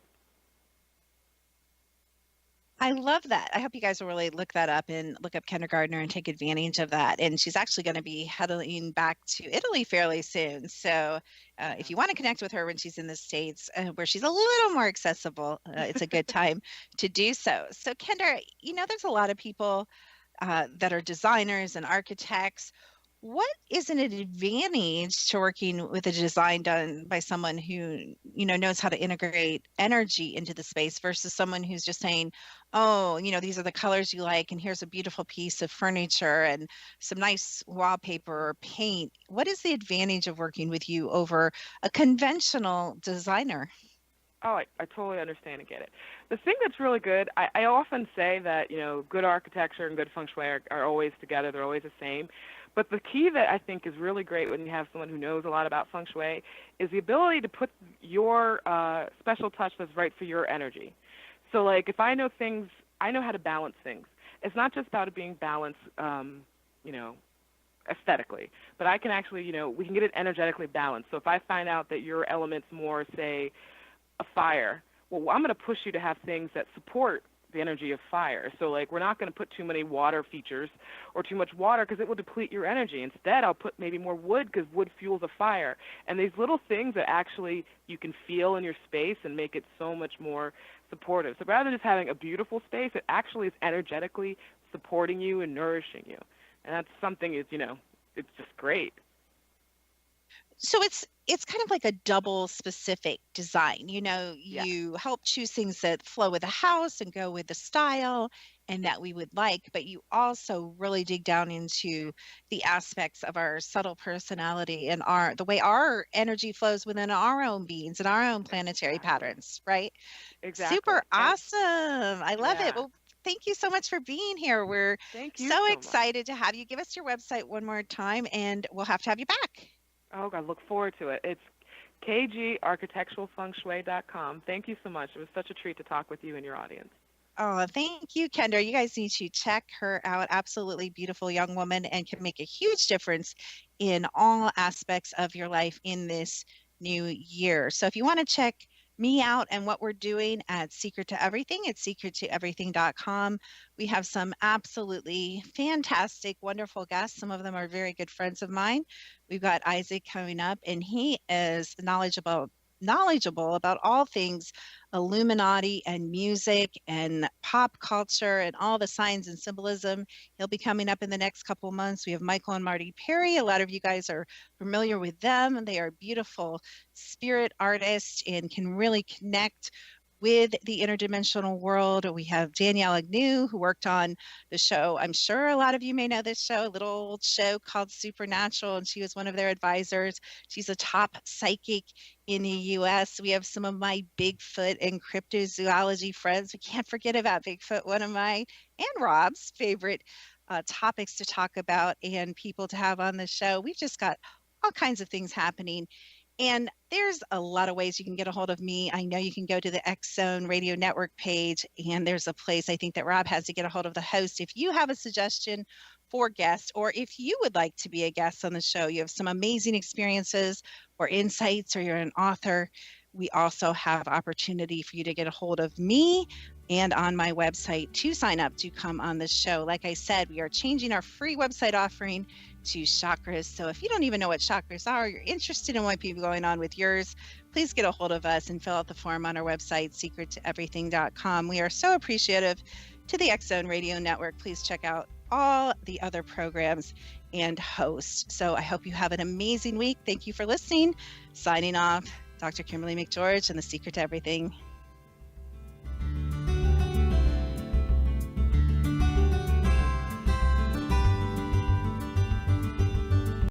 S3: I love that. I hope you guys will really look that up and look up Kendra Gardner and take advantage of that. And she's actually going to be heading back to Italy fairly soon. So if you want to connect with her when she's in the States, where she's a little more accessible, it's a good time to do so. So Kendra, there's a lot of people that are designers and architects. What is an advantage to working with a design done by someone who, knows how to integrate energy into the space versus someone who's just saying, oh, these are the colors you like, and here's a beautiful piece of furniture and some nice wallpaper or paint. What is the advantage of working with you over a conventional designer?
S6: Oh, I totally understand and get it. The thing that's really good, I often say that, good architecture and good Feng Shui are always together. They're always the same. But the key that I think is really great when you have someone who knows a lot about Feng Shui is the ability to put your special touch that's right for your energy. So, like, if I know things, I know how to balance things. It's not just about it being balanced, aesthetically, but I can actually, we can get it energetically balanced. So if I find out that your element's more, say, a fire, well, I'm going to push you to have things that support the energy of fire. So, like, we're not going to put too many water features or too much water because it will deplete your energy. Instead, I'll put maybe more wood because wood fuels a fire. And these little things that actually you can feel in your space and make it so much more supportive. So rather than just having a beautiful space, it actually is energetically supporting you and nourishing you. And that's something it's just great.
S3: So it's kind of like a double specific design. You help choose things that flow with the house and go with the style and that we would like, but you also really dig down into the aspects of our subtle personality and the way our energy flows within our own beings and our own planetary patterns, right?
S6: Exactly.
S3: Super awesome. I love it. Well, thank you so much for being here. We're so excited to have you. Give us your website one more time and we'll have to have you back.
S6: Oh, I look forward to it. It's kgarchitecturalfengshui.com. Thank you so much. It was such a treat to talk with you and your audience.
S3: Oh, thank you, Kendra. You guys need to check her out. Absolutely beautiful young woman and can make a huge difference in all aspects of your life in this new year. So if you want to check me out and what we're doing at Secret to Everything, it's secrettoeverything.com. We have some absolutely fantastic, wonderful guests. Some of them are very good friends of mine. We've got Isaac coming up, and he is knowledgeable about all things Illuminati and music and pop culture and all the signs and symbolism. He'll be coming up in the next couple of months. We have Michael and Marty Perry. A lot of you guys are familiar with them. They are beautiful spirit artists and can really connect with the interdimensional world. We have Danielle Agnew, who worked on the show. I'm sure a lot of you may know this show, a little old show called Supernatural, and she was one of their advisors. She's a top psychic in the U.S. We have some of my Bigfoot and cryptozoology friends. We can't forget about Bigfoot, one of my and Rob's favorite topics to talk about and people to have on the show. We've just got all kinds of things happening. And there's a lot of ways you can get a hold of me. I know you can go to the X Zone Radio Network page, and there's a place I think that Rob has to get a hold of the host. If you have a suggestion for guests, or if you would like to be a guest on the show, you have some amazing experiences or insights, or you're an author, we also have opportunity for you to get a hold of me and on my website to sign up to come on the show. Like I said, we are changing our free website offering to chakras. So if you don't even know what chakras are, you're interested in what be going on with yours, please get a hold of us and fill out the form on our website, secrettoeverything.com. We are so appreciative to the X Zone Radio Network. Please check out all the other programs and hosts. So I hope you have an amazing week. Thank you for listening. Signing off, Dr. Kimberly McGeorge and The Secret to Everything.